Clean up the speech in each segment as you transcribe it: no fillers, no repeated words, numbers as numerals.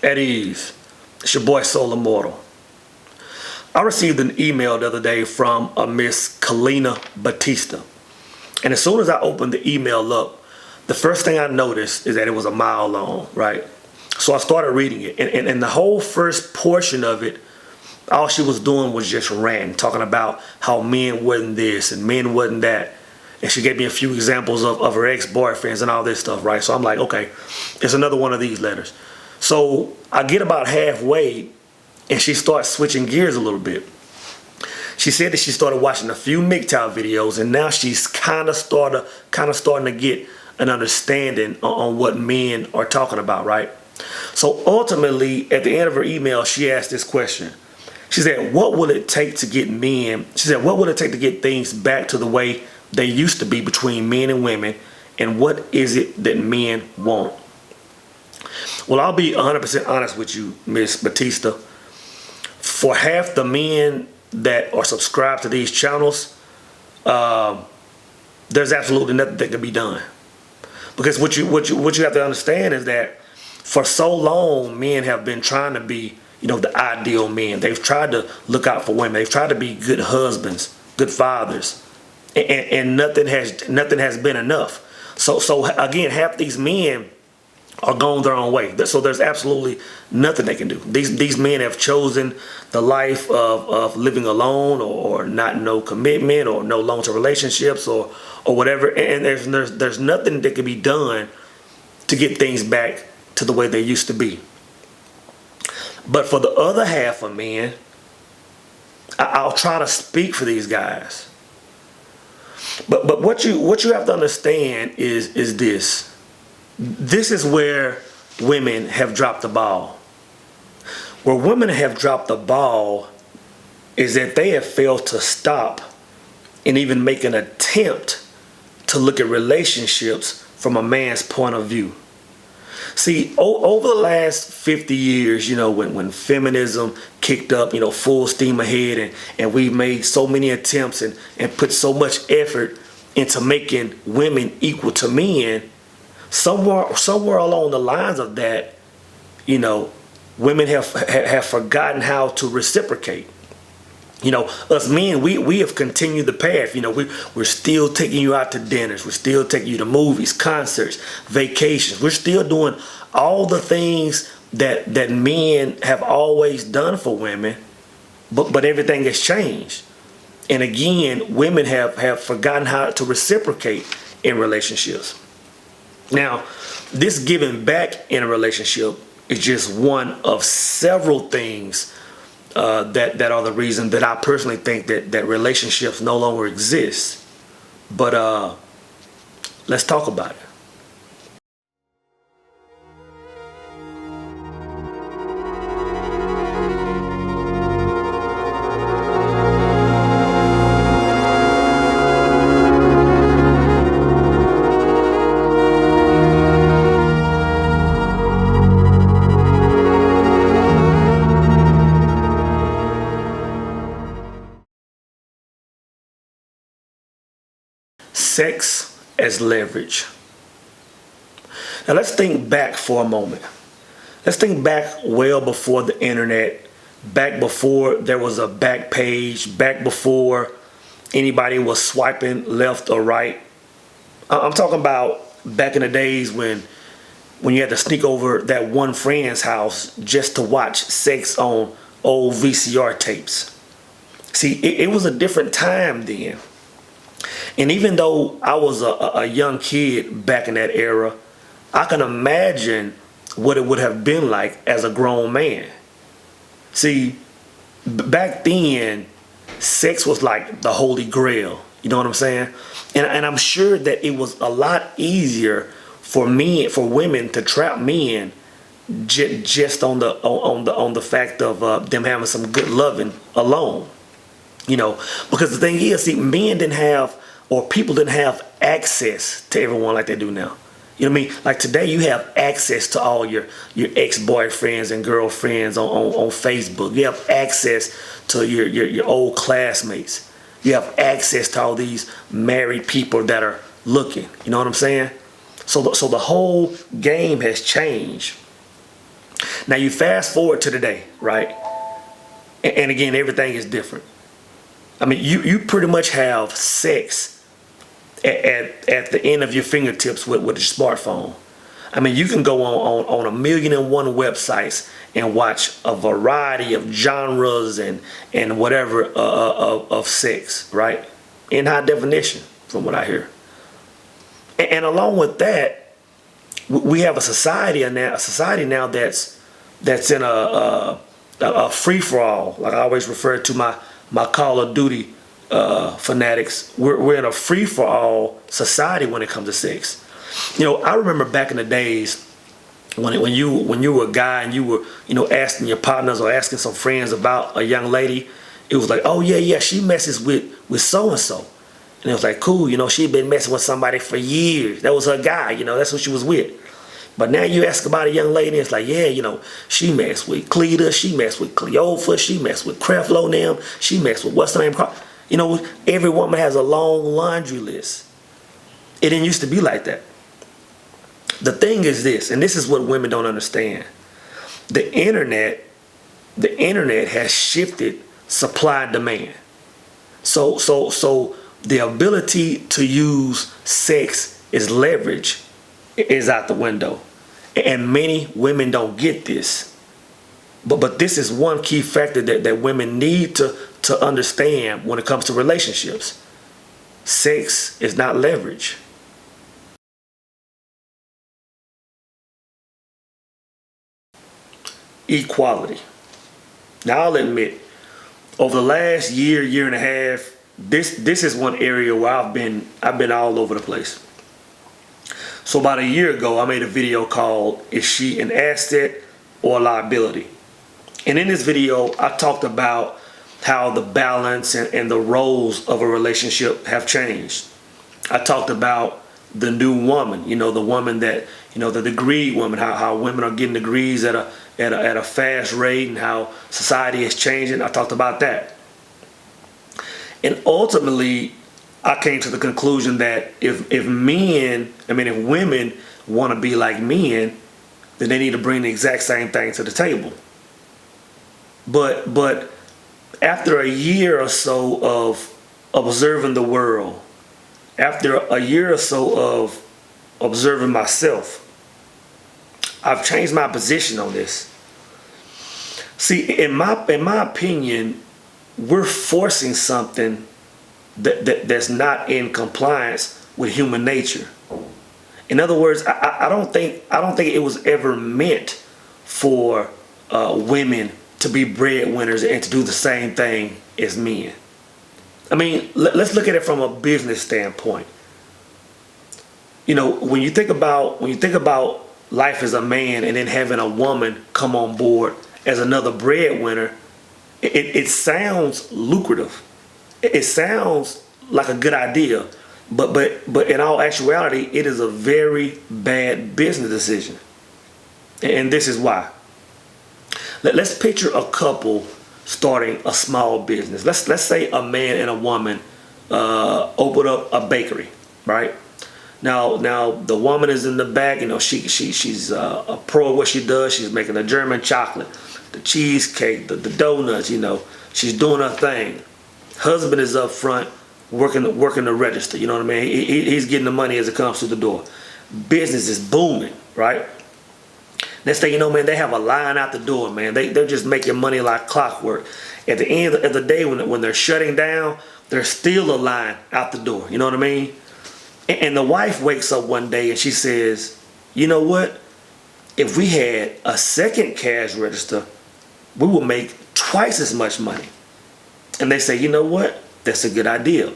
At ease. It's your boy SoulImmortal. I received an email the other day from a Miss Kalina Batista. And as soon as I opened the email up, the first thing I noticed is that it was a mile long, right? So I started reading it. And the whole first portion of it, all she was doing was just ranting, talking about how men wasn't this and men wasn't that. And she gave me a few examples of her ex-boyfriends and all this stuff, right? So I'm like, okay, it's another one of these letters. So I get about halfway and she starts switching gears a little bit. She said that she started watching a few MGTOW videos and now she's kind of starting to get an understanding on what men are talking about, right? So ultimately, at the end of her email, she asked this question. She said, what will it take to get men? She said, what will it take to get things back to the way they used to be between men and women? And what is it that men want? Well, I'll be 100% honest with you, Miss Batista. For half the men that are subscribed to these channels, there's absolutely nothing that can be done. Because what you have to understand is that for so long, men have been trying to be, the ideal men. They've tried to look out for women. They've tried to be good husbands, good fathers, and nothing has been enough. So again, half these men are going their own way. So there's absolutely nothing they can do. These men have chosen the life of living alone or not no commitment or no long-term relationships or whatever. And there's nothing that can be done to get things back to the way they used to be. But for the other half of men, I'll try to speak for these guys. But what you have to understand is this. This is where women have dropped the ball. Where women have dropped the ball is that they have failed to stop and even make an attempt to look at relationships from a man's point of view. See, over the last 50 years, when feminism kicked up, full steam ahead, and we've made so many attempts and put so much effort into making women equal to men, somewhere along the lines of that, women have forgotten how to reciprocate. Us men, we have continued the path. We're still taking you out to dinners. We're still taking you to movies, concerts, vacations. We're still doing all the things that men have always done for women, but everything has changed. And again, women have forgotten how to reciprocate in relationships. Now, this giving back in a relationship is just one of several things that are the reason that I personally think that relationships no longer exist. But let's talk about it. Sex as leverage. Now let's think back for a moment. Let's think back well before the internet, back before there was a back page, back before anybody was swiping left or right. I'm talking about back in the days when you had to sneak over that one friend's house just to watch sex on old VCR tapes. See, it was a different time then. And even though I was a young kid back in that era, I can imagine what it would have been like as a grown man. See, back then, sex was like the holy grail. You know what I'm saying? And I'm sure that it was a lot easier for women to trap men just on the fact of them having some good loving alone. Because the thing is, see, men didn't have, or people didn't have access to everyone like they do now. You know what I mean? Like today you have access to all your ex-boyfriends and girlfriends on Facebook. You have access to your old classmates. You have access to all these married people that are looking. You know what I'm saying? So the whole game has changed. Now you fast forward to today, right? And again, everything is different. I mean, you pretty much have sex at the end of your fingertips with your smartphone. I mean, you can go on 1,000,001 websites and watch a variety of genres and whatever of sex, right? In high definition, from what I hear. And along with that, we have a society now that's in a free for all. Like I always refer to my Call of Duty fanatics. We're in a free for all society when it comes to sex. You know, I remember back in the days when you were a guy and you were, you know, asking your partners or asking some friends about a young lady. It was like, oh yeah, she messes with so and so. And it was like, cool, you know, she'd been messing with somebody for years. That was her guy, you know, that's who she was with. But now you ask about a young lady, it's like, yeah, you know, she messed with Cleta, she messed with Cleophas, she messed with Creflo them, she messed with what's the name? You know, every woman has a long laundry list. It didn't used to be like that. The thing is this, and this is what women don't understand. The internet has shifted supply and demand. So the ability to use sex as leverage is out the window. And many women don't get this. But this is one key factor that women need to understand when it comes to relationships. Sex is not leverage. Equality. Now I'll admit, over the last year and a half, this is one area where I've been all over the place. So about a year ago, I made a video called "Is She an Asset or a Liability?" And in this video, I talked about how the balance and the roles of a relationship have changed. I talked about the new woman, you know, the woman that, you know, the degree woman, how women are getting degrees at a fast rate and how society is changing. I talked about that. And ultimately, I came to the conclusion that if women want to be like men, then they need to bring the exact same thing to the table. But after a year or so of observing the world, after a year or so of observing myself, I've changed my position on this. See, in my opinion, we're forcing something that's not in compliance with human nature. In other words, I don't think it was ever meant for women to be breadwinners and to do the same thing as men. I mean, let's look at it from a business standpoint. You know, when you think about life as a man and then having a woman come on board as another breadwinner, it sounds lucrative. It sounds like a good idea, but in all actuality, it is a very bad business decision. And this is why. Let's picture a couple starting a small business. Let's say a man and a woman open up a bakery, right? Now the woman is in the back. You know, she's a pro at what she does. She's making the German chocolate, the cheesecake, the donuts. You know, she's doing her thing. Husband is up front working the register. You know what I mean? He's getting the money as it comes through the door. Business is booming, right? Next thing you know, man, they have a line out the door, man. They're just making money like clockwork. At the end of the day, when they're shutting down, there's still a line out the door. You know what I mean? And the wife wakes up one day and she says, you know what? If we had a second cash register, we would make twice as much money. And they say, you know what? That's a good idea.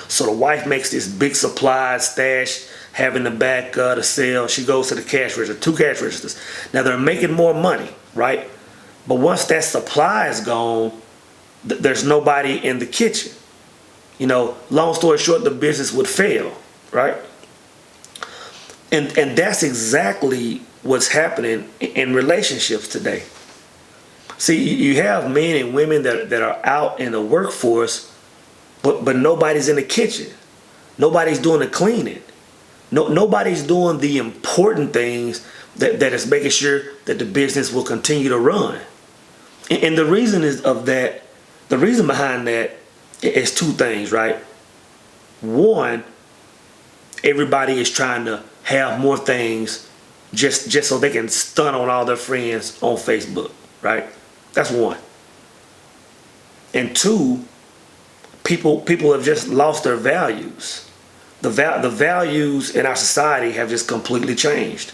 So the wife makes this big supply stash, having the back to sell. She goes to the cash register, 2 cash registers. Now they're making more money, right? But once that supply is gone, there's nobody in the kitchen. You know, long story short, the business would fail, right? And that's exactly what's happening in relationships today. See, you have men and women that are out in the workforce, but nobody's in the kitchen. Nobody's doing the cleaning. Nobody's doing the important things that is making sure that the business will continue to run. And the reason the reason behind that is two things, right? One, everybody is trying to have more things just so they can stun on all their friends on Facebook, right? That's one. And two, people have just lost their values. The values in our society have just completely changed.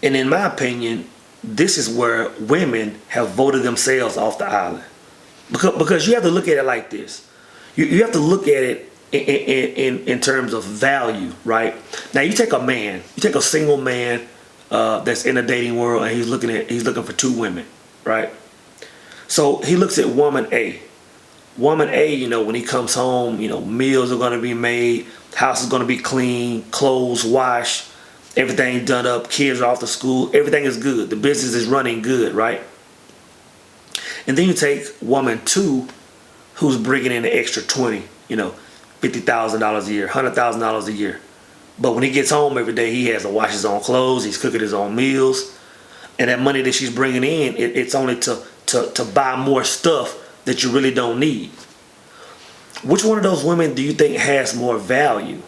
And in my opinion, this is where women have voted themselves off the island. Because you have to look at it like this. You have to look at it in terms of value, right? Now you take a single man that's in the dating world, and he's looking for two women, right? So he looks at woman A. Woman A, when he comes home, meals are going to be made, house is going to be clean, clothes washed, everything done up, kids are off to school, everything is good, the business is running good, right? And then you take woman 2, who's bringing in the extra 20, $50,000 a year, $100,000 a year. But when he gets home every day, he has to wash his own clothes, he's cooking his own meals, and that money that she's bringing in, it's only to buy more stuff that you really don't need. Which one of those women do you think has more value?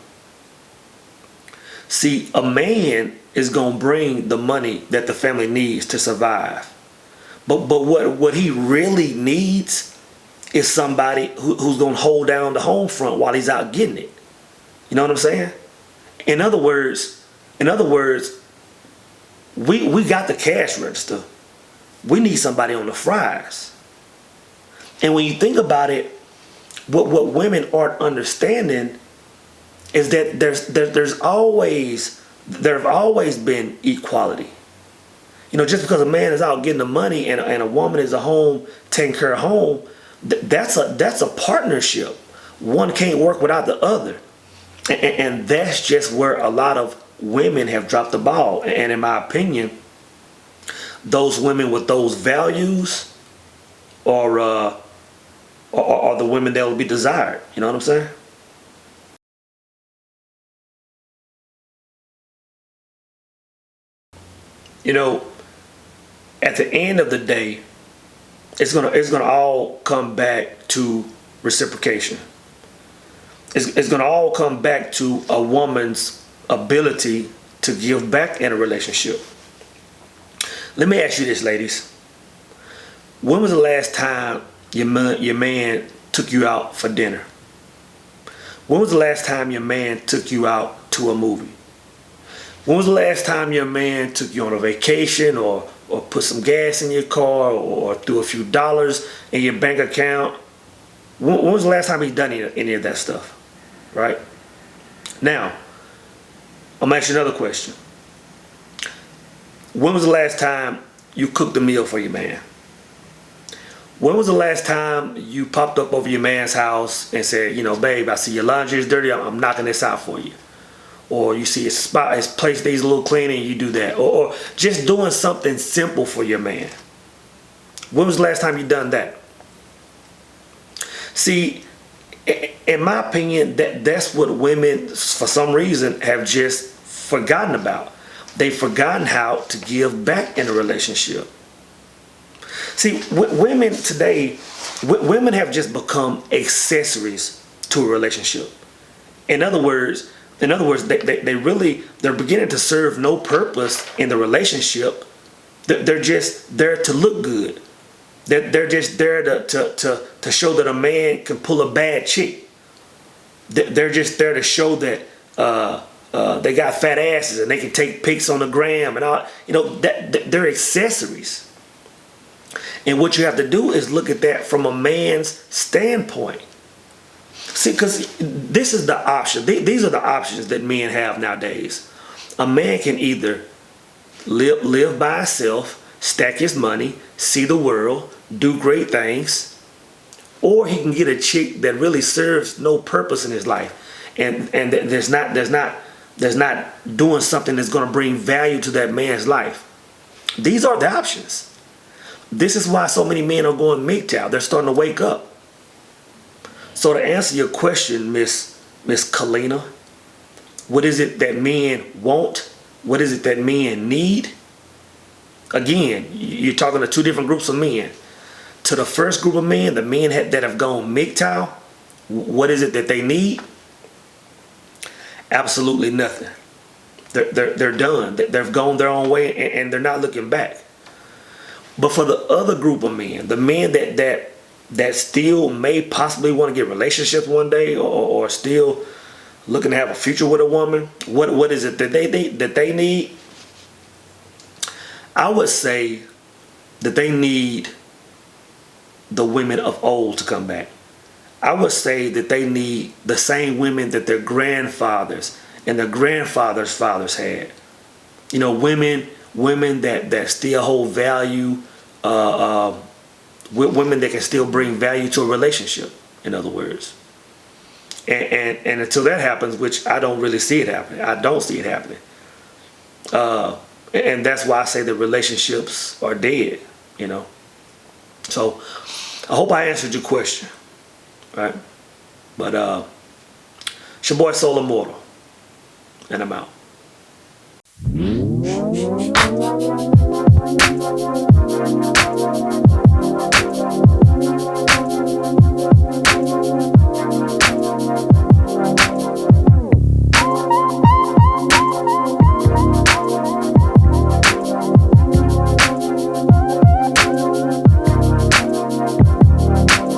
See, a man is going to bring the money that the family needs to survive. But what he really needs is somebody who's going to hold down the home front while he's out getting it. You know what I'm saying? In other words, we got the cash register. We need somebody on the fries. And when you think about it, what women aren't understanding is that there have always been equality. Just because a man is out getting the money and a woman is at home taking care of home, that's a partnership. One can't work without the other. And that's just where a lot of women have dropped the ball. And in my opinion, those women with those values are the women that will be desired. You know what I'm saying? At the end of the day, it's gonna all come back to reciprocation. It's gonna all come back to a woman's ability to give back in a relationship. Let me ask you this, ladies. When was the last time your man took you out for dinner? When was the last time your man took you out to a movie? When was the last time your man took you on a vacation or put some gas in your car or threw a few dollars in your bank account? When was the last time he done any of that stuff? Right? Now, I'm gonna ask you another question. When was the last time you cooked a meal for your man? When was the last time you popped up over your man's house and said, babe, I see your laundry is dirty, I'm knocking this out for you? Or you see his place needs a little cleaning, and you do that. Or just doing something simple for your man. When was the last time you done that? See, in my opinion, that's what women, for some reason, have just forgotten about. They've forgotten how to give back in a relationship. See, women today, women have just become accessories to a relationship. In other words, they're beginning to serve no purpose in the relationship. They're just there to look good. They're just there to show that a man can pull a bad chick. They're just there to show that they got fat asses and they can take pics on the gram and all. They're accessories. And what you have to do is look at that from a man's standpoint. See, because this is the option. These are the options that men have nowadays. A man can either live by himself, stack his money, see the world, do great things, or he can get a chick that really serves no purpose in his life, and there's not doing something that's going to bring value to that man's life. These are the options. This is why so many men are going MGTOW. They're starting to wake up. So to answer your question, Miss Kalina, what is it that men want what is it that men need? Again, you're talking to two different groups of men. To the first group of men, the men that have gone MGTOW, what is it that they need? Absolutely nothing. They're done. They've gone their own way, and they're not looking back. But for the other group of men, the men that still may possibly want to get relationships one day, or still looking to have a future with a woman, what is it that they need? I would say that they need the women of old to come back. I would say that they need the same women that their grandfathers and their grandfathers' fathers had. You know, women that still hold value, women that can still bring value to a relationship, in other words. And until that happens, which I don't really see it happening. I don't see it happening. And that's why I say that relationships are dead, you know. So I hope I answered your question, right? But it's your boy SoulImmortal, and I'm out.